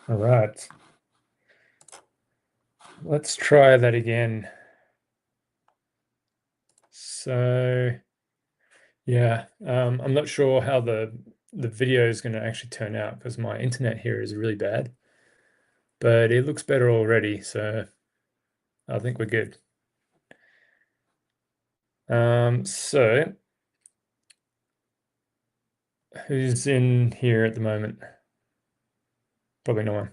All right. Let's try that again. So yeah, I'm not sure how the video is going to actually turn out because my internet here is really bad, but it looks better already, so I think we're good. So who's in here at the moment? Probably no one.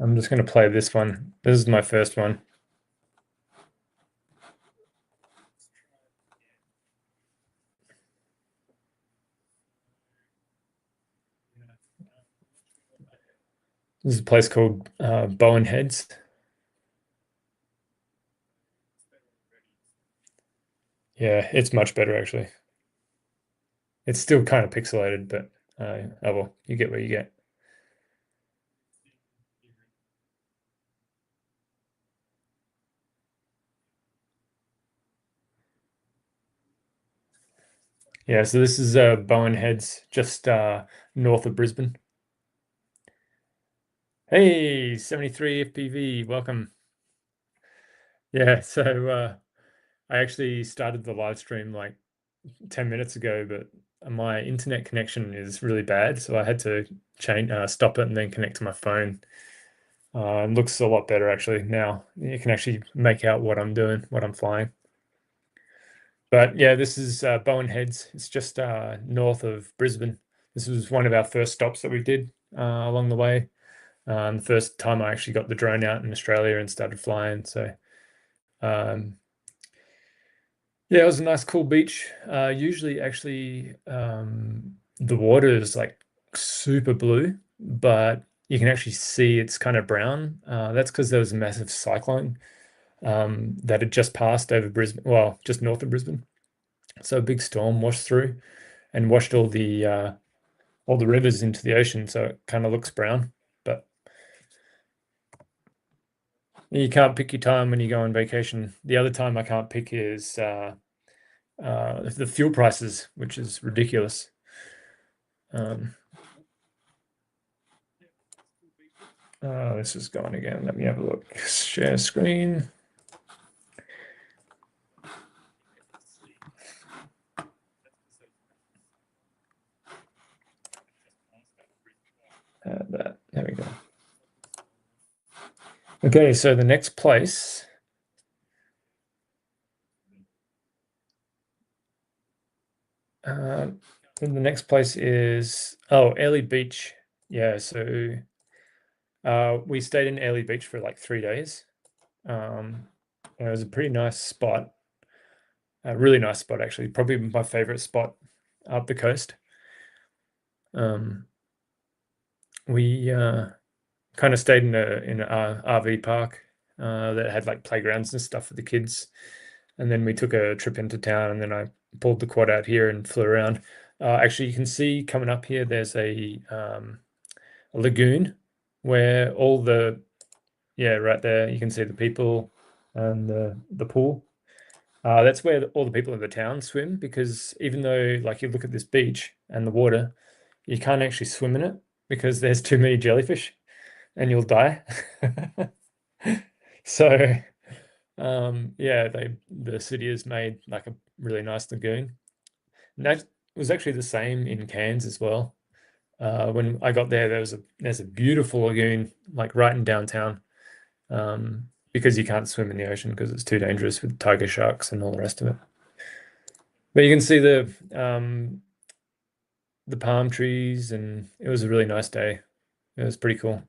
I'm just going to play this one. This is my first one. This is a place called Bowen Heads. Yeah, it's much better actually. It's still kind of pixelated, but oh well, you get what you get. Yeah, so this is Bowen Heads, just north of Brisbane. Hey, 73 FPV, welcome. Yeah, so I actually started the live stream like 10 minutes ago, but my internet connection is really bad, so I had to stop it and then connect to my phone. It looks a lot better actually now. You can actually make out what I'm doing, what I'm flying. But yeah, this is Bowen Heads. It's just north of Brisbane. This was one of our first stops that we did along the way. The first time I actually got the drone out in Australia and started flying. So um, yeah, it was a nice, cool beach. Usually, actually, the water is like super blue, but you can actually see it's kind of brown. That's because there was a massive cyclone that had just passed over Brisbane, well, just north of Brisbane. So a big storm washed through and washed all the rivers into the ocean, so it kind of looks brown. But you can't pick your time when you go on vacation. The other time I can't pick is the fuel prices, which is ridiculous. Um, this is gone again. Let me have a look. Share screen. That. There we go. Okay, so the next place. Uh, the next place is Airlie Beach. Yeah, so we stayed in Airlie Beach for like 3 days. It was a pretty nice spot, a really nice spot actually. Probably my favorite spot up the coast. Um, we kind of stayed in a RV park that had like playgrounds and stuff for the kids, and then we took a trip into town, and then I pulled the quad out here and flew around. Actually, you can see coming up here, there's a lagoon where all the yeah, right there you can see the people and the pool. That's where all the people in the town swim because even though like you look at this beach and the water, you can't actually swim in it because there's too many jellyfish and you'll die. So yeah, the city has made like a really nice lagoon. And that was actually the same in Cairns as well. When I got there, there's a beautiful lagoon like right in downtown. Because you can't swim in the ocean because it's too dangerous with tiger sharks and all the rest of it. But you can see the palm trees, and it was a really nice day. It was pretty cool.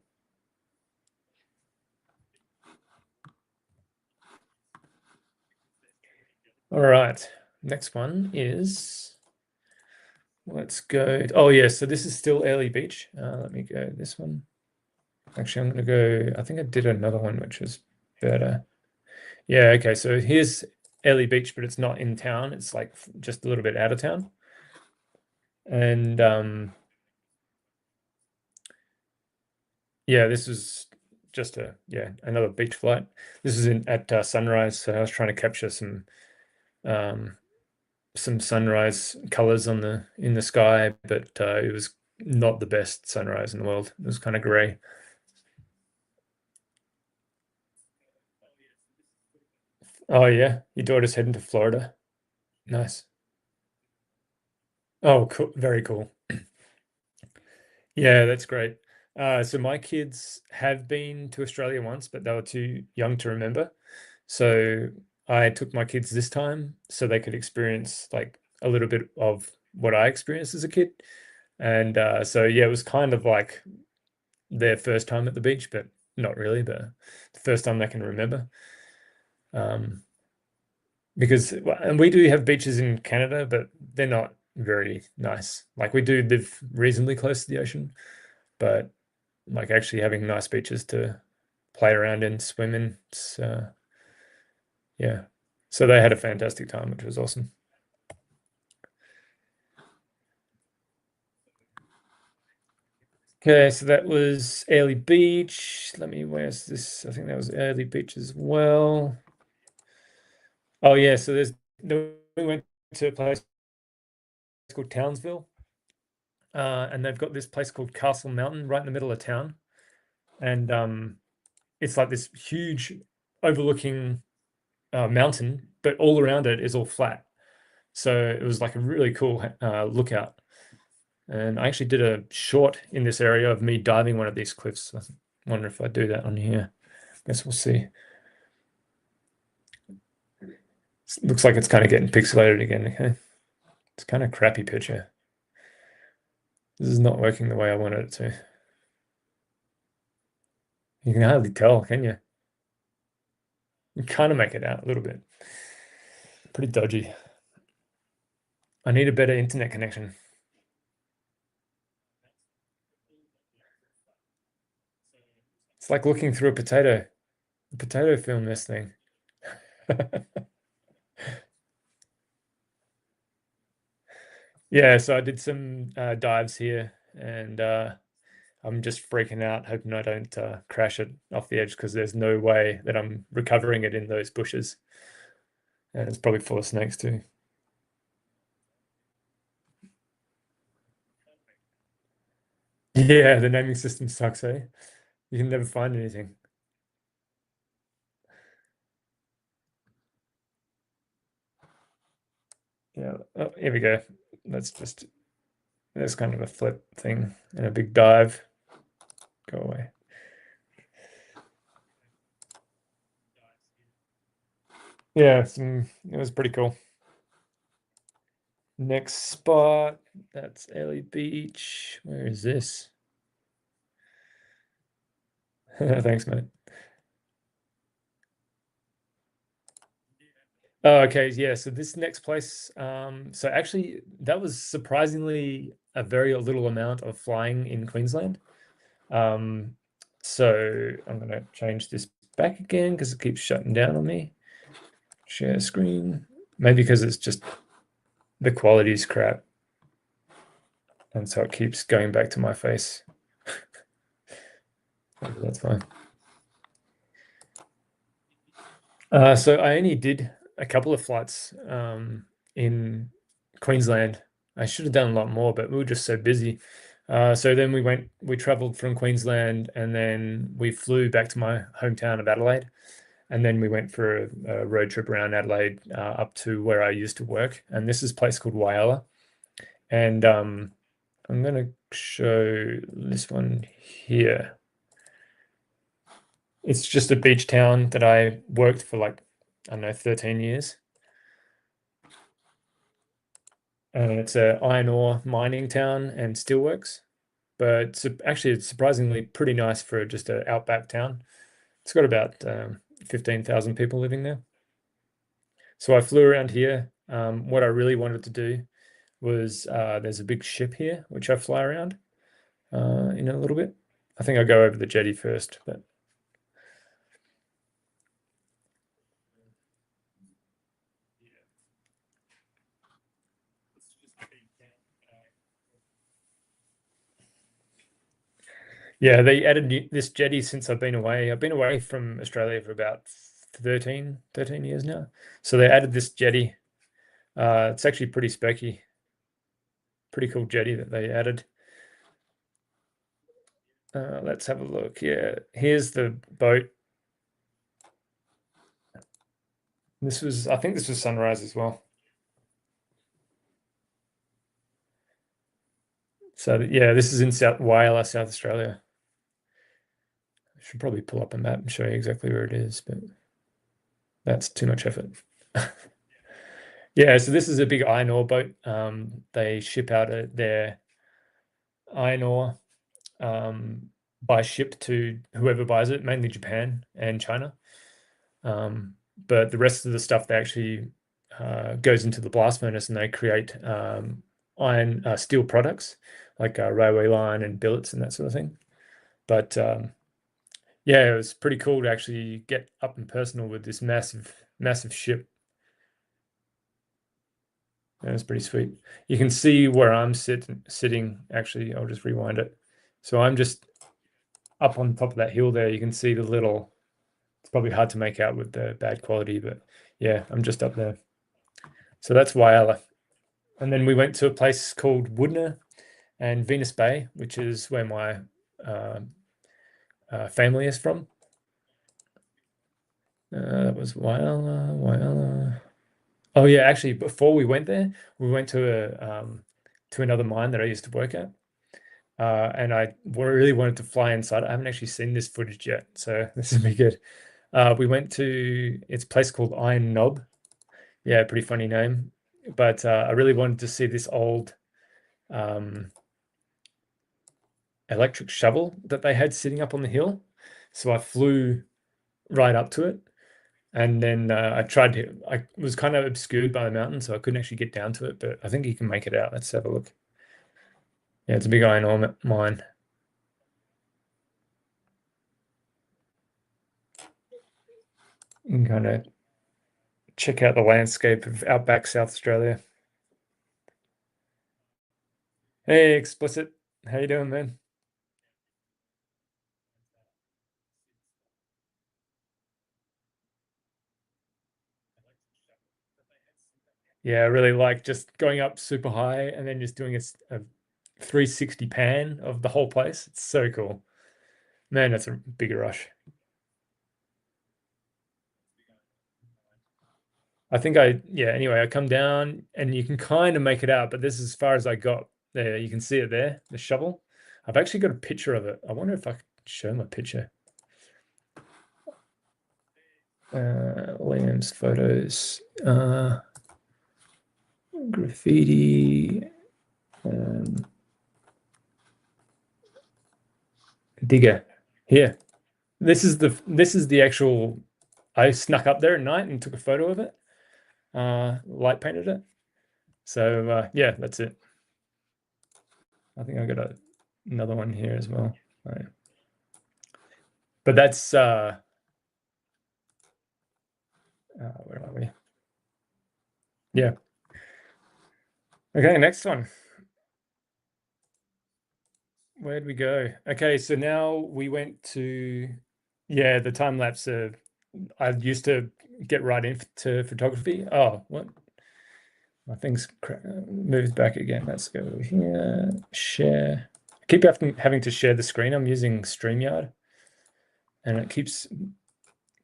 All right, next one is let's go. Oh yeah, so this is still Airlie Beach. Let me go this one. Actually, I'm gonna go. I think I did another one which was better. Yeah, okay. So here's Airlie Beach, but it's not in town. It's like just a little bit out of town. And yeah, this is just another beach flight. This is in at sunrise, so I was trying to capture some um, some sunrise colors on in the sky, but it was not the best sunrise in the world. It was kind of gray. Oh yeah, your daughter's heading to Florida. Nice. Oh, cool. Very cool. Yeah, that's great. So my kids have been to Australia once, but they were too young to remember. So I took my kids this time so they could experience like a little bit of what I experienced as a kid. And so yeah, it was kind of like their first time at the beach, but not really, but the first time they can remember. Um, because and we do have beaches in Canada, but they're not very nice. Like we do live reasonably close to the ocean, but like actually having nice beaches to play around in, swim in, it's, yeah. So they had a fantastic time, which was awesome. Okay, so that was Airlie Beach. Where's this? I think that was Airlie Beach as well. Oh yeah, so we went to a place called Townsville, and they've got this place called Castle Mountain right in the middle of town, and it's like this huge overlooking mountain, but all around it is all flat. So it was like a really cool lookout. And I actually did a short in this area of me diving one of these cliffs. I wonder if I do that on here. Guess we'll see. Looks like it's kind of getting pixelated again. Okay, it's kind of crappy picture. This is not working the way I wanted it to. You can hardly tell, can you? You kind of make it out a little bit. Pretty dodgy. I need a better internet connection. It's like looking through a potato film, this thing. Yeah, so I did some dives here, and I'm just freaking out, hoping I don't crash it off the edge because there's no way that I'm recovering it in those bushes. And it's probably full of snakes too. Yeah, the naming system sucks, eh? You can never find anything. Yeah, oh, here we go. That's kind of a flip thing and a big dive. Go away. Yeah, it was pretty cool. Next spot, that's Airlie Beach. Where is this? Thanks, mate. Oh, okay, yeah. So this next place, so actually that was surprisingly a very little amount of flying in Queensland. Um, so I'm gonna change this back again because it keeps shutting down on me. Share screen. Maybe because it's just the quality is crap. And so it keeps going back to my face. That's fine. So I only did a couple of flights in Queensland. I should have done a lot more, but we were just so busy. So then we traveled from Queensland and then we flew back to my hometown of Adelaide. And then we went for a road trip around Adelaide up to where I used to work. And this is a place called Whyalla. And I'm going to show this one here. It's just a beach town that I worked for like, I don't know, 13 years. And it's a iron ore mining town and steelworks. But actually, it's surprisingly pretty nice for just an outback town. It's got about 15,000 people living there. So I flew around here. What I really wanted to do was there's a big ship here, which I fly around in a little bit. I think I'll go over the jetty first, but yeah, they added this jetty since I've been away. I've been away from Australia for about 13 years now. So they added this jetty It's actually pretty speccy. Pretty cool jetty that they added. Let's have a look. Yeah, here's the boat. I think this was sunrise as well. So yeah, this is in Whyalla, South Australia. I should probably pull up a map and show you exactly where it is, but that's too much effort. Yeah, so this is a big iron ore boat. They ship out their iron ore by ship to whoever buys it, mainly Japan and China. But the rest of the stuff they actually goes into the blast furnace and they create steel products like railway line and billets and that sort of thing. But yeah, it was pretty cool to actually get up and personal with this massive ship. That was pretty sweet. You can see where I'm sitting. Actually, I'll just rewind it. So I'm just up on top of that hill there. You can see the little. It's probably hard to make out with the bad quality, but yeah, I'm just up there. So that's Whyalla. And then we went to a place called Woodner and Venus Bay, which is where my family is from. That was Whyalla. Oh yeah, actually, before we went there, we went to another mine that I used to work at, and I really wanted to fly inside. I haven't actually seen this footage yet, so this will be good. We went to it's a place called Iron Knob. Yeah, pretty funny name, but I really wanted to see this old electric shovel that they had sitting up on the hill. So I flew right up to it. And then I was kind of obscured by the mountain, so I couldn't actually get down to it, but I think you can make it out. Let's have a look. Yeah, it's a big iron ore mine. You can kind of check out the landscape of outback South Australia. Hey, Explicit. How you doing, man? Yeah, I really like just going up super high and then just doing a 360 pan of the whole place. It's so cool. Man, that's a bigger rush. Anyway, I come down and you can kind of make it out, but this is as far as I got. There, you can see it there, the shovel. I've actually got a picture of it. I wonder if I could show my picture. Liam's photos. Graffiti. Digger. Here. This is the actual. I snuck up there at night and took a photo of it. Light painted it. So yeah, that's it. I think I got another one here as well. All right. But that's where are we? Yeah. Okay, next one. Where'd we go? Okay, so now we went to the time lapse. I used to get right into photography. Oh, what? My thing's moved back again. Let's go here. Share. I keep having to share the screen. I'm using StreamYard, and it keeps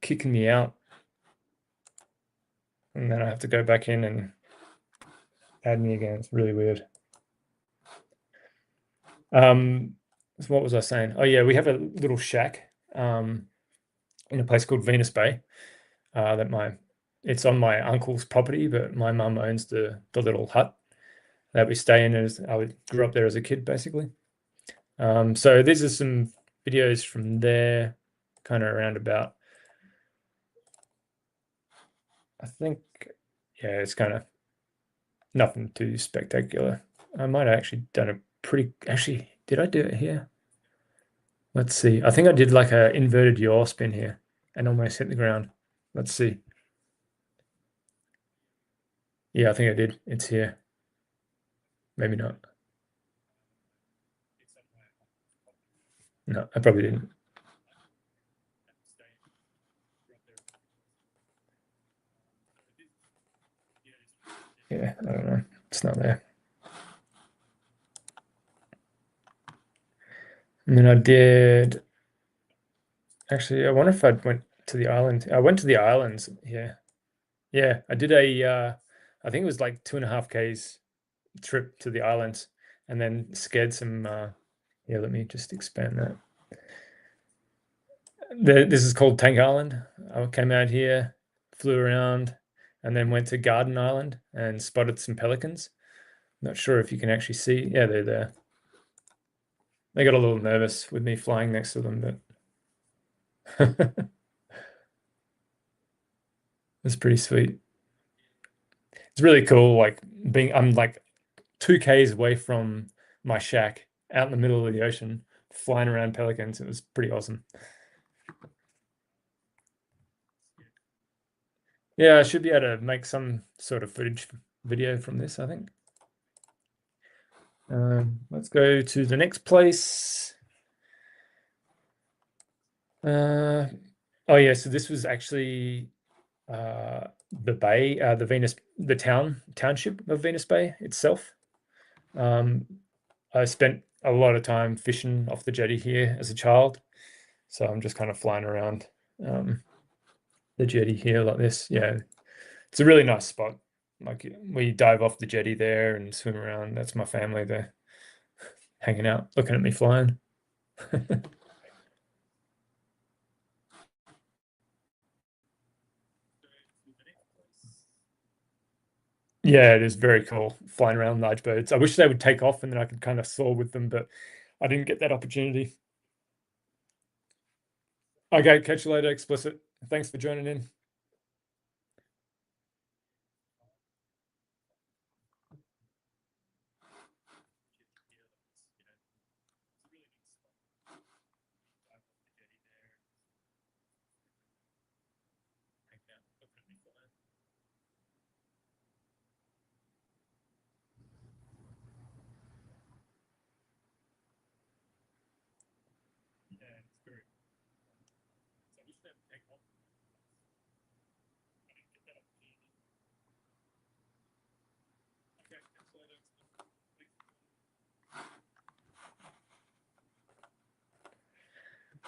kicking me out. And then I have to go back in and add me again. It's really weird. So what was I saying? Oh yeah, we have a little shack in a place called Venus Bay. It's on my uncle's property, but my mum owns the little hut that we stay in. As I grew up there as a kid, basically. So these are some videos from there, kind of around about. I think, yeah, it's kind of nothing too spectacular. I might have actually done a pretty. Actually, did I do it here? Let's see. I think I did like a inverted yaw spin here and almost hit the ground. Let's see. Yeah, I think I did. It's here. Maybe not. No, I probably didn't. Yeah, I don't know. It's not there. And then I did, actually, I wonder if I went to the island. I went to the islands. Yeah. Yeah. I did I think it was like 2.5 Ks trip to the islands and then scared some, yeah, let me just expand that. This is called Tank Island. I came out here, flew around, and then went to Garden Island and spotted some pelicans. Not sure if you can actually see. Yeah, they're there. They got a little nervous with me flying next to them, but it's pretty sweet. It's really cool, like I'm like 2 Ks away from my shack out in the middle of the ocean, flying around pelicans. It was pretty awesome. Yeah, I should be able to make some sort of footage video from this, I think. Let's go to the next place. Oh yeah, so this was actually the bay, the township of Venus Bay itself. I spent a lot of time fishing off the jetty here as a child, so I'm just kind of flying around the jetty here like this. Yeah, it's a really nice spot. Like we dive off the jetty there and swim around. That's my family there, hanging out, looking at me flying. Yeah, it is very cool flying around large birds. I wish they would take off and then I could kind of soar with them, but I didn't get that opportunity. Okay, catch you later, Explicit. Thanks for joining in.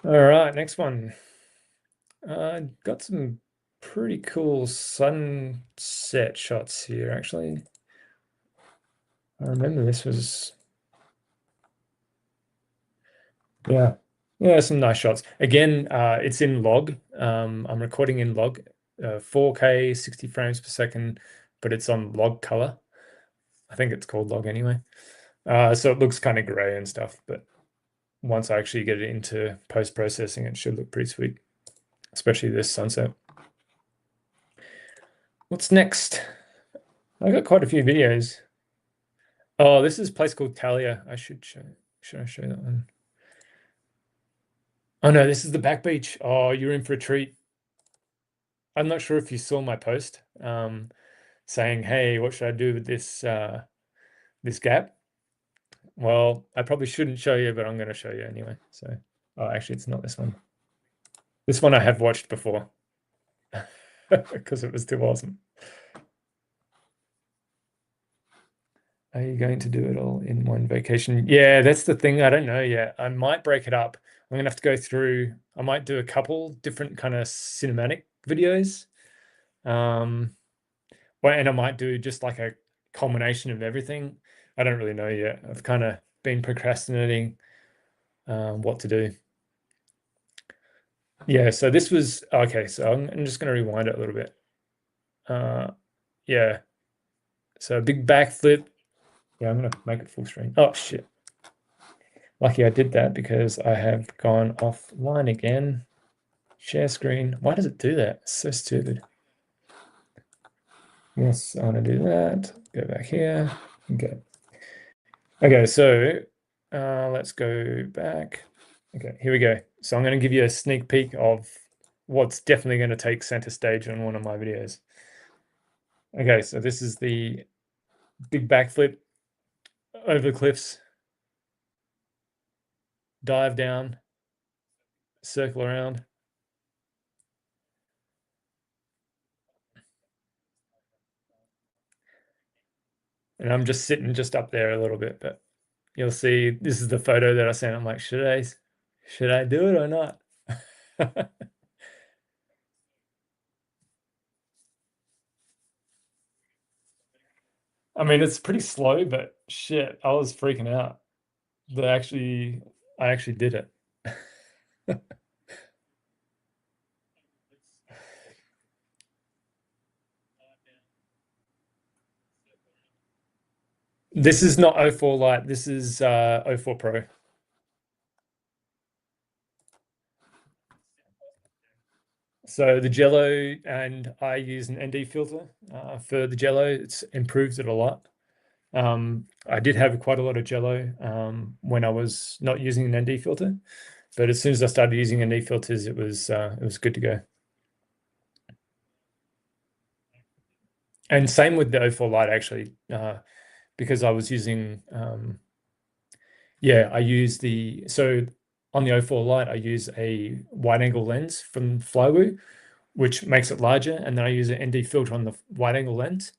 All right, next one. Got some pretty cool sunset shots here, actually. I remember this was, yeah, yeah, some nice shots. Again, it's in log. I'm recording in log, 4K, 60 frames per second, but it's on log color. I think it's called log anyway. So it looks kind of gray and stuff, but once I actually get it into post-processing, it should look pretty sweet, especially this sunset. What's next? I got quite a few videos. Oh, this is a place called Talia. Should I show that one? Oh no, this is the back beach. Oh, you're in for a treat. I'm not sure if you saw my post saying, "Hey, what should I do with this gap?" Well, I probably shouldn't show you, but I'm going to show you anyway. So, oh, actually, it's not this one. This one I have watched before because it was too awesome. Are you going to do it all in one vacation? Yeah, that's the thing. I don't know yet. I might break it up. I'm gonna have to go through. I might do a couple different kind of cinematic videos. And I might do just like a culmination of everything. I don't really know yet. I've kind of been procrastinating what to do. Yeah, so this was okay. So I'm just going to rewind it a little bit. Yeah, so a big backflip. Yeah, I'm going to make it full screen. Oh, shit. Lucky I did that because I have gone offline again. Share screen. Why does it do that? It's so stupid. Yes, I want to do that. Go back here. Okay. Okay, so let's go back. Okay, here we go. So I'm going to give you a sneak peek of what's definitely going to take center stage on one of my videos. Okay, so this is the big backflip over the cliffs, dive down, circle around. And I'm just sitting just up there a little bit, but you'll see this is the photo that I sent. I'm like, should I do it or not? I mean, it's pretty slow, but shit, I was freaking out. That I actually did it. This is not O4 Lite. This is O4 Pro. So the Jello, and I use an ND filter for the Jello. It's improved it a lot. I did have quite a lot of Jello when I was not using an ND filter, but as soon as I started using ND filters, it was good to go. And same with the O4 Lite actually, because I was using yeah, I use on the O4 Lite, I use a wide angle lens from Flywoo, which makes it larger, and then I use an ND filter on the wide angle lens,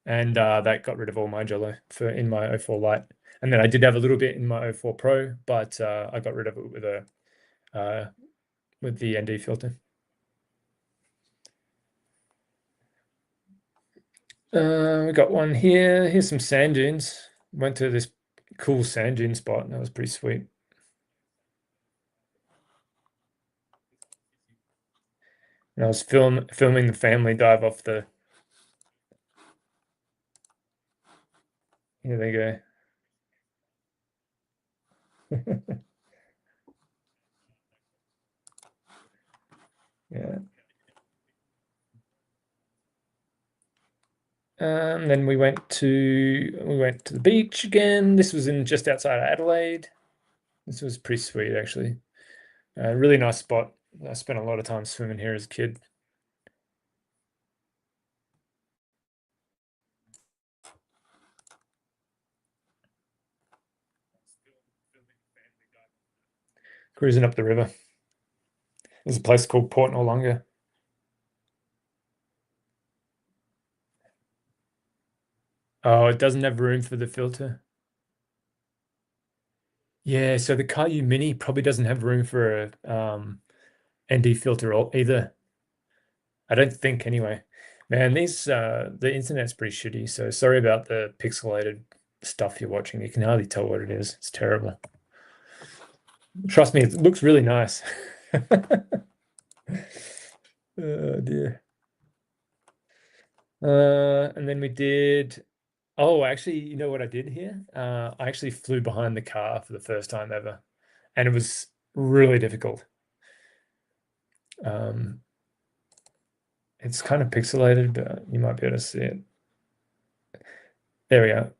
and that got rid of all my Jello for in my O4 Lite. And then I did have a little bit in my O4 Pro, but I got rid of it with the ND filter. We got one here. Here's some sand dunes. Went to this cool sand dune spot, and that was pretty sweet. And I was filming the family dive off the. Here they go. Yeah. Then we went to the beach again. This was in just outside of Adelaide. This was pretty sweet actually. Really nice spot. I spent a lot of time swimming here as a kid. Cruising up the river. There's a place called Port Noarlunga. Oh, it doesn't have room for the filter. Yeah, so the Caillou Mini probably doesn't have room for a ND filter either. I don't think anyway. Man, the internet's pretty shitty, so sorry about the pixelated stuff you're watching. You can hardly tell what it is. It's terrible. Trust me, it looks really nice. Oh dear. And then we did. Oh, actually, you know what I did here? I actually flew behind the car for the first time ever, and it was really difficult. Um, it's kind of pixelated, but you might be able to see it. There we go.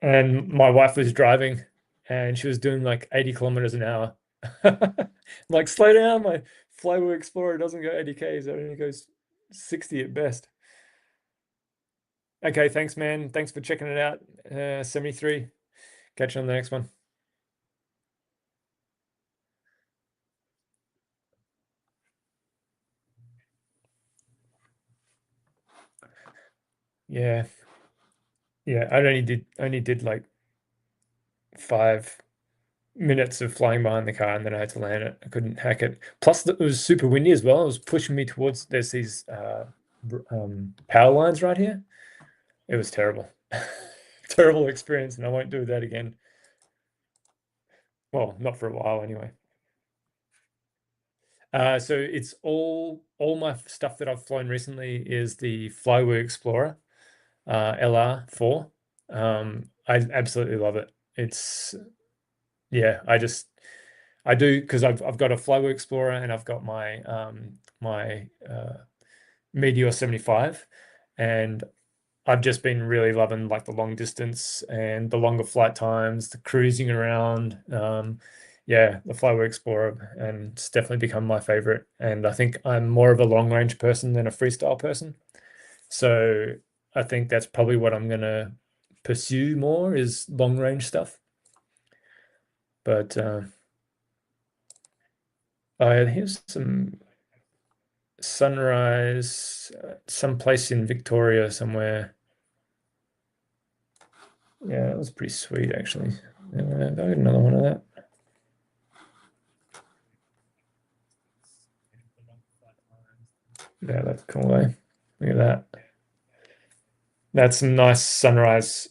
And my wife was driving, and she was doing like 80 kilometers an hour. Like, slow down, my Flywheel Explorer doesn't go 80 Ks, it only goes 60 at best. Okay, thanks, man. Thanks for checking it out. 73. Catch you on the next one. Yeah. Yeah, I only did like 5 minutes of flying behind the car, and then I had to land it. I couldn't hack it. Plus, it was super windy as well. It was pushing me towards there's these power lines right here. It was terrible. Terrible experience, and I won't do that again. Well, not for a while anyway. So it's all my stuff that I've flown recently is the Flywoo Explorer LR4. I absolutely love it. It's yeah, I do because I've got a Flywoo Explorer, and I've got my Meteor 75, and I've just been really loving like the long distance and the longer flight times, the cruising around. Yeah, the Flywoo Explorer, and it's definitely become my favorite. And I think I'm more of a long range person than a freestyle person. So I think that's probably what I'm gonna pursue more is long range stuff. But here's some. sunrise, someplace in Victoria somewhere. Yeah, that was pretty sweet actually. I got another one of that. Yeah, that's cool, eh? Look at that. That's some nice sunrise.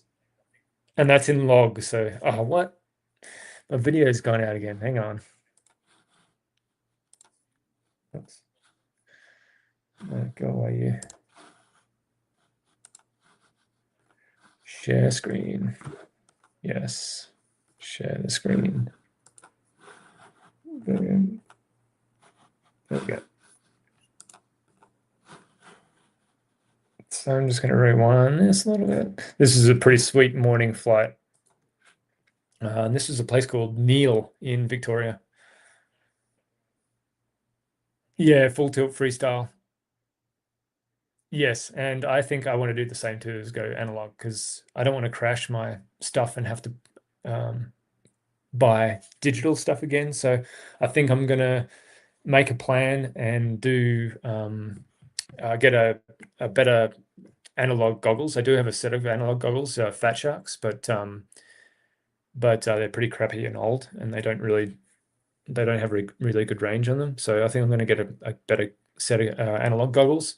And that's in log, so oh what? My video's gone out again. Hang on. Oops. Go away, you. Share screen. Yes. Share the screen. Boom. There we go. So I'm just going to rewind this a little bit. This is a pretty sweet morning flight. And this is a place called Neil in Victoria. Yeah, full tilt freestyle. Yes, and I think I want to do the same too as go analog because I don't want to crash my stuff and have to buy digital stuff again. So I think I'm gonna make a plan and do get a better analog goggles. I do have a set of analog goggles, Fat Sharks, but they're pretty crappy and old, and they don't have really good range on them. So I think I'm going to get a better set of analog goggles,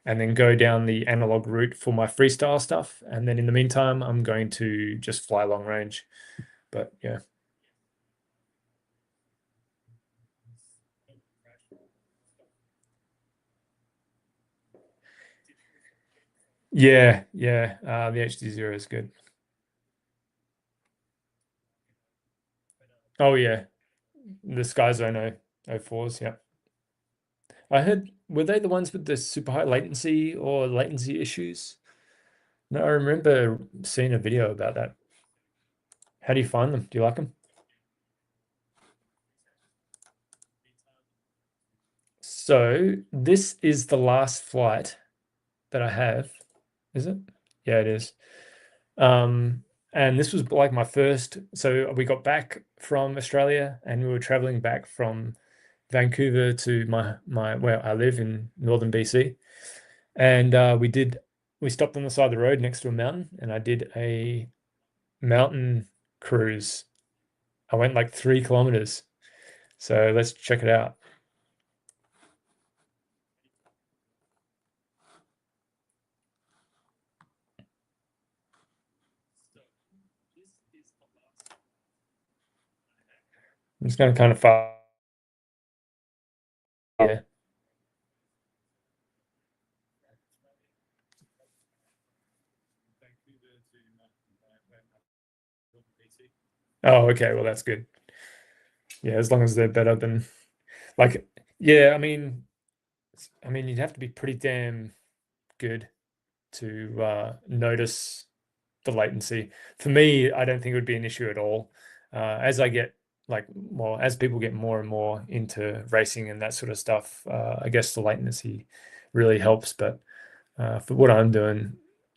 and then go down the analog route for my freestyle stuff. And then in the meantime, I'm going to just fly long range. But yeah. Yeah, yeah. The HD0 is good. Oh yeah, the Skyzone 04s. Yeah, I heard, were they the ones with the super high latency or latency issues? No, I remember seeing a video about that. How do you find them? Do you like them? So this is the last flight that I have. Is it? Yeah, it is. And this was like my first. So we got back from Australia and we were traveling back from Vancouver to my where I live in northern BC. And we stopped on the side of the road next to a mountain and I did a mountain cruise. I went like 3 kilometers. So let's check it out. I'm just going to kind of far. Yeah. Oh, okay. Well, that's good. Yeah, as long as they're better than like, yeah, I mean, you'd have to be pretty damn good to notice the latency. For me, I don't think it would be an issue at all. As I get as people get more and more into racing and that sort of stuff, I guess the latency really helps. But for what I'm doing,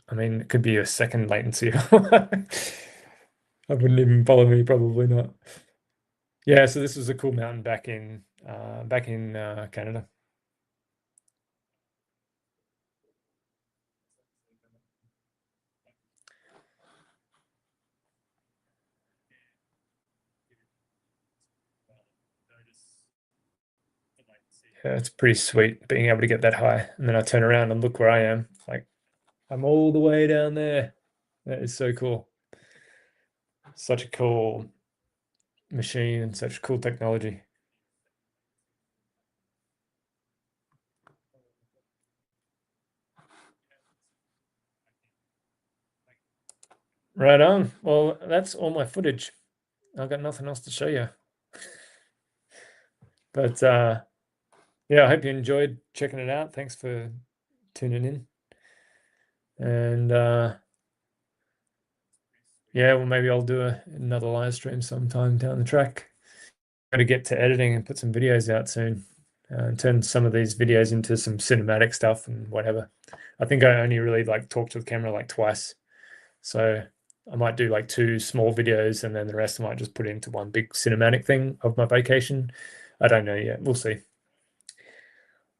I mean, it could be a second latency. I wouldn't even follow me, probably not. Yeah, so this was a cool mountain back in Canada. Yeah, it's pretty sweet being able to get that high. And then I turn around and look where I am. Like I'm all the way down there. That is so cool. Such a cool machine and such cool technology. Right on. Well, that's all my footage. I've got nothing else to show you. But yeah, I hope you enjoyed checking it out. Thanks for tuning in. And yeah, well, maybe I'll do another live stream sometime down the track. Got to get to editing and put some videos out soon. And turn some of these videos into some cinematic stuff and whatever. I think I only really talked to the camera like twice. So I might do like 2 small videos and then the rest I might just put into one big cinematic thing of my vacation. I don't know yet. We'll see.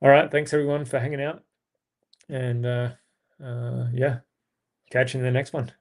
All right, thanks everyone for hanging out, and yeah, catch you in the next one.